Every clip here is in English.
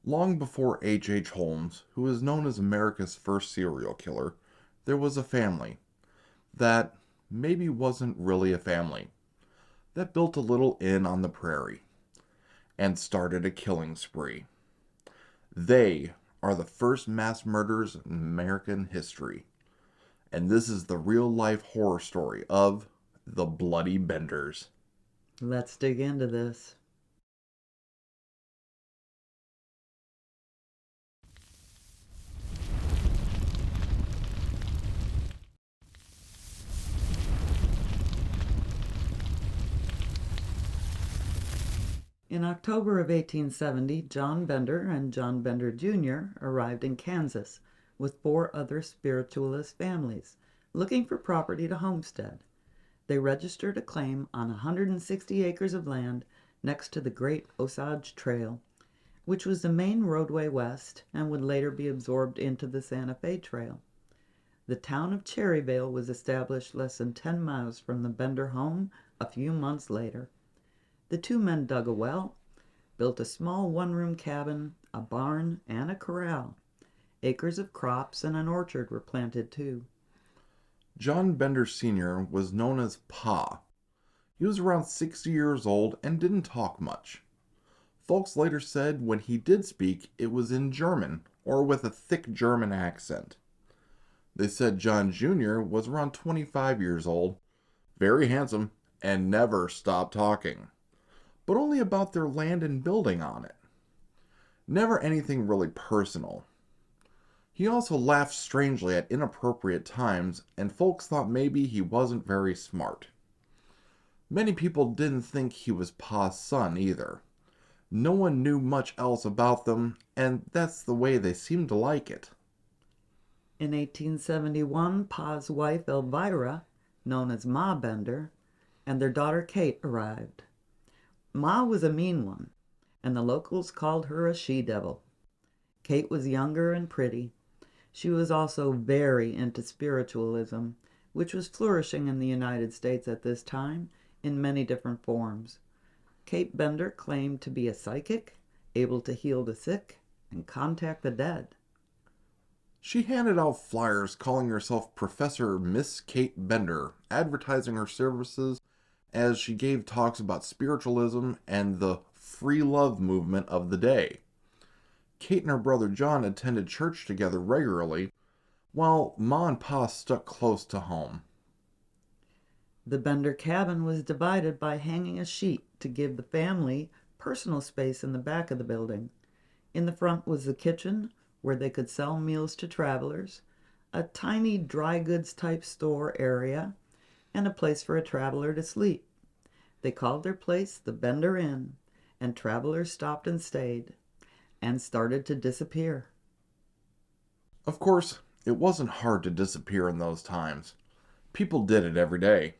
Long before H. Holmes, who is known as America's first serial killer, there was a family that maybe wasn't really a family that built a little inn on the prairie and started a killing spree. They are the first mass murders in American history. And this is the real life horror story of the Bloody Benders. Let's dig into this. In October of 1870, John Bender and John Bender Jr. arrived in Kansas with 4 other spiritualist families looking for property to homestead. They registered a claim on 160 acres of land next to the Great Osage Trail, which was the main roadway west and would later be absorbed into the Santa Fe Trail. The town of Cherryvale was established less than 10 miles from the Bender home a few months later. The 2 men dug a well, built a small one-room cabin, a barn, and a corral. Acres of crops and an orchard were planted too. John Bender Sr. was known as Pa. He was around 60 years old and didn't talk much. Folks later said when he did speak, it was in German or with a thick German accent. They said John Jr. was around 25 years old, very handsome, and never stopped talking, but only about their land and building on it. Never anything really personal. He also laughed strangely at inappropriate times, and folks thought maybe he wasn't very smart. Many people didn't think he was Pa's son either. No one knew much else about them, and that's the way they seemed to like it. In 1871, Pa's wife Elvira, known as Ma Bender, and their daughter Kate arrived. Ma was a mean one, and the locals called her a she-devil. Kate was younger and pretty. She was also very into spiritualism, which was flourishing in the United States at this time in many different forms. Kate Bender claimed to be a psychic, able to heal the sick and contact the dead. She handed out flyers calling herself Professor Miss Kate Bender, advertising her services as she gave talks about spiritualism and the free love movement of the day. Kate and her brother John attended church together regularly, while Ma and Pa stuck close to home. The Bender cabin was divided by hanging a sheet to give the family personal space in the back of the building. In the front was the kitchen, where they could sell meals to travelers, a tiny dry goods type store area, and a place for a traveler to sleep. They called their place the Bender Inn, and travelers stopped and stayed, and started to disappear. Of course, it wasn't hard to disappear in those times. People did it every day.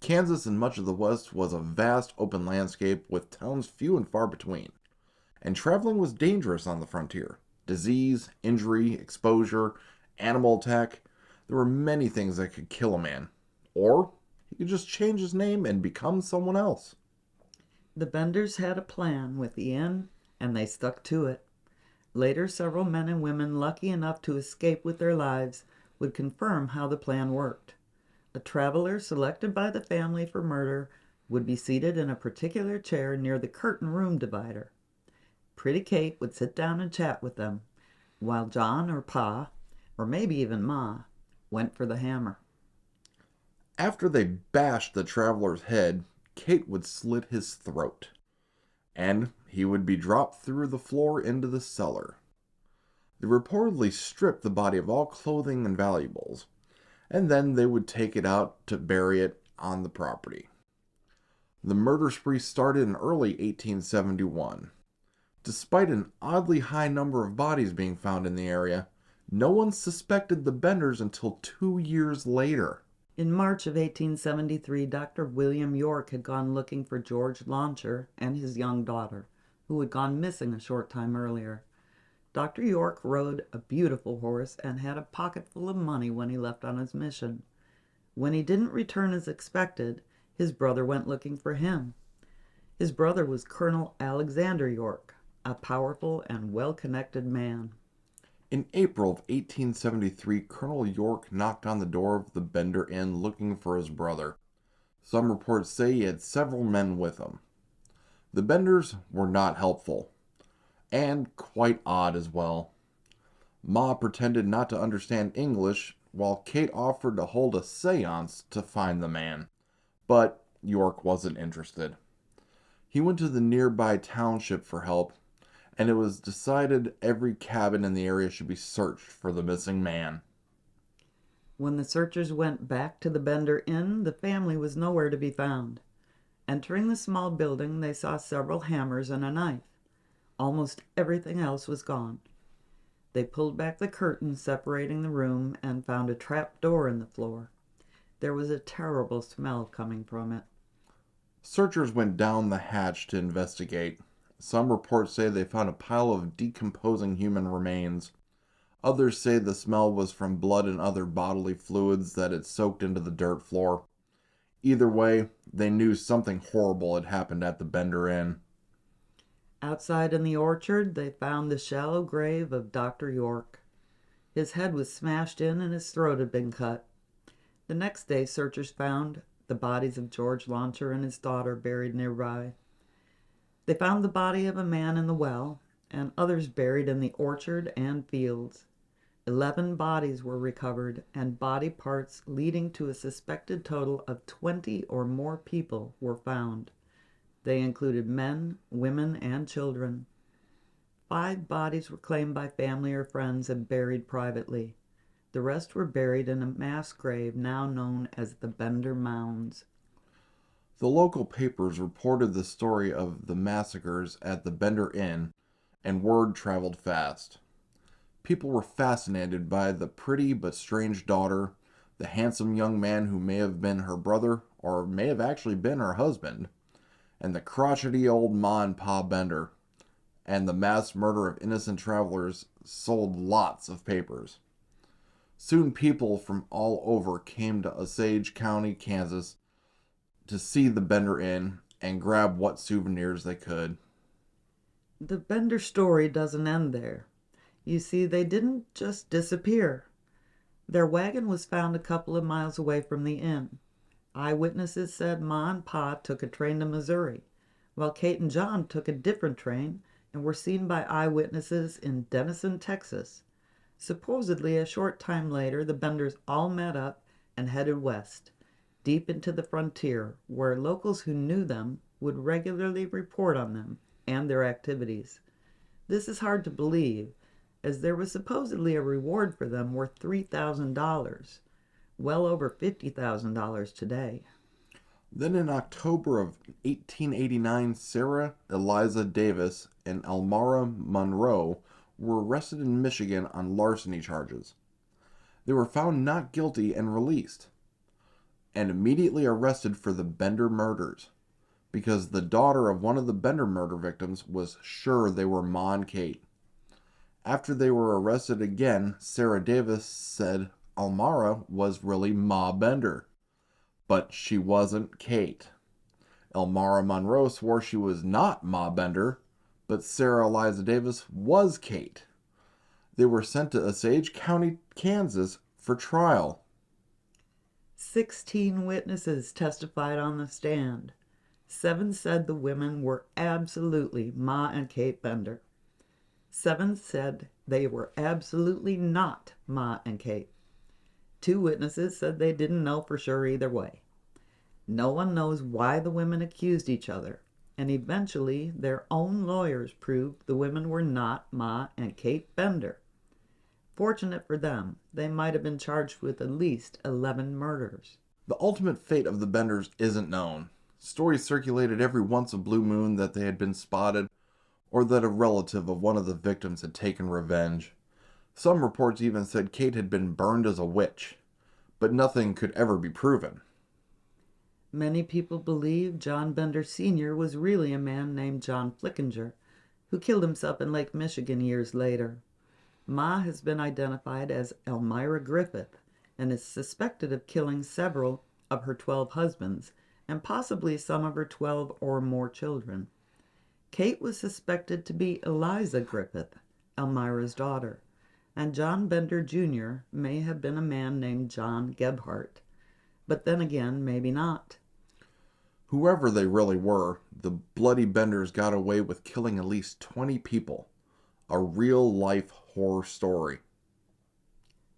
Kansas and much of the West was a vast open landscape with towns few and far between, and traveling was dangerous on the frontier. Disease, injury, exposure, animal attack. There were many things that could kill a man. Or he could just change his name and become someone else. The Benders had a plan with the inn, and they stuck to it. Later, several men and women lucky enough to escape with their lives would confirm how the plan worked. A traveler selected by the family for murder would be seated in a particular chair near the curtain room divider. Pretty Kate would sit down and chat with them, while John or Pa, or maybe even Ma, went for the hammer. After they bashed the traveler's head, Kate would slit his throat, and he would be dropped through the floor into the cellar. They reportedly stripped the body of all clothing and valuables, and then they would take it out to bury it on the property. The murder spree started in early 1871. Despite an oddly high number of bodies being found in the area, no one suspected the Benders until 2 years later. In March of 1873, Dr. William York had gone looking for George Launcher and his young daughter, who had gone missing a short time earlier. Dr. York rode a beautiful horse and had a pocket full of money when he left on his mission. When he didn't return as expected, his brother went looking for him. His brother was Colonel Alexander York, a powerful and well-connected man. In April of 1873, Colonel York knocked on the door of the Bender Inn looking for his brother. Some reports say he had several men with him. The Benders were not helpful, and quite odd as well. Ma pretended not to understand English, while Kate offered to hold a seance to find the man. But York wasn't interested. He went to the nearby township for help, and it was decided every cabin in the area should be searched for the missing man. When the searchers went back to the Bender Inn, the family was nowhere to be found. Entering the small building, they saw several hammers and a knife. Almost everything else was gone. They pulled back the curtain separating the room and found a trap door in the floor. There was a terrible smell coming from it. Searchers went down the hatch to investigate. Some reports say they found a pile of decomposing human remains. Others say the smell was from blood and other bodily fluids that had soaked into the dirt floor. Either way, they knew something horrible had happened at the Bender Inn. Outside in the orchard, they found the shallow grave of Dr. York. His head was smashed in and his throat had been cut. The next day, searchers found the bodies of George Launcher and his daughter buried nearby. They found the body of a man in the well, and others buried in the orchard and fields. 11 bodies were recovered, and body parts leading to a suspected total of 20 or more people were found. They included men, women, and children. 5 bodies were claimed by family or friends and buried privately. The rest were buried in a mass grave now known as the Bender Mounds. The local papers reported the story of the massacres at the Bender Inn, and word traveled fast. People were fascinated by the pretty but strange daughter, the handsome young man who may have been her brother or may have actually been her husband, and the crotchety old Ma and Pa Bender. And the mass murder of innocent travelers sold lots of papers. Soon people from all over came to Osage County, Kansas to see the Bender Inn and grab what souvenirs they could. The Bender story doesn't end there. You see, they didn't just disappear. Their wagon was found a couple of miles away from the inn. Eyewitnesses said Ma and Pa took a train to Missouri, while Kate and John took a different train and were seen by eyewitnesses in Denison, Texas. Supposedly, a short time later, the Benders all met up and headed west, deep into the frontier, where locals who knew them would regularly report on them and their activities. This is hard to believe, as there was supposedly a reward for them worth $3,000, well over $50,000 today. Then in October of 1889, Sarah Eliza Davis and Elmira Monroe were arrested in Michigan on larceny charges. They were found not guilty and released, and immediately arrested for the Bender murders, because the daughter of one of the Bender murder victims was sure they were Ma and Kate. After they were arrested again, Sarah Davis said Elmira was really Ma Bender, but she wasn't Kate. Elmira Monroe swore she was not Ma Bender, but Sarah Eliza Davis was Kate. They were sent to Osage County, Kansas for trial. 16 witnesses testified on the stand. 7 said the women were absolutely Ma and Kate Bender. 7 said they were absolutely not Ma and Kate. 2 witnesses said they didn't know for sure either way. No one knows why the women accused each other, and eventually their own lawyers proved the women were not Ma and Kate Bender. Fortunate for them, they might have been charged with at least 11 murders. The ultimate fate of the Benders isn't known. Stories circulated every once a blue moon that they had been spotted, or that a relative of one of the victims had taken revenge. Some reports even said Kate had been burned as a witch, but nothing could ever be proven. Many people believe John Bender Sr. was really a man named John Flickinger, who killed himself in Lake Michigan years later. Ma has been identified as Elmira Griffith and is suspected of killing several of her 12 husbands and possibly some of her 12 or more children. Kate was suspected to be Eliza Griffith, Elmira's daughter, and John Bender Jr. may have been a man named John Gebhardt. But then again, maybe not. Whoever they really were, the Bloody Benders got away with killing at least 20 people. A real-life horror story.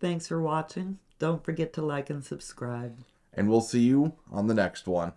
Thanks for watching. Don't forget to like and subscribe. And we'll see you on the next one.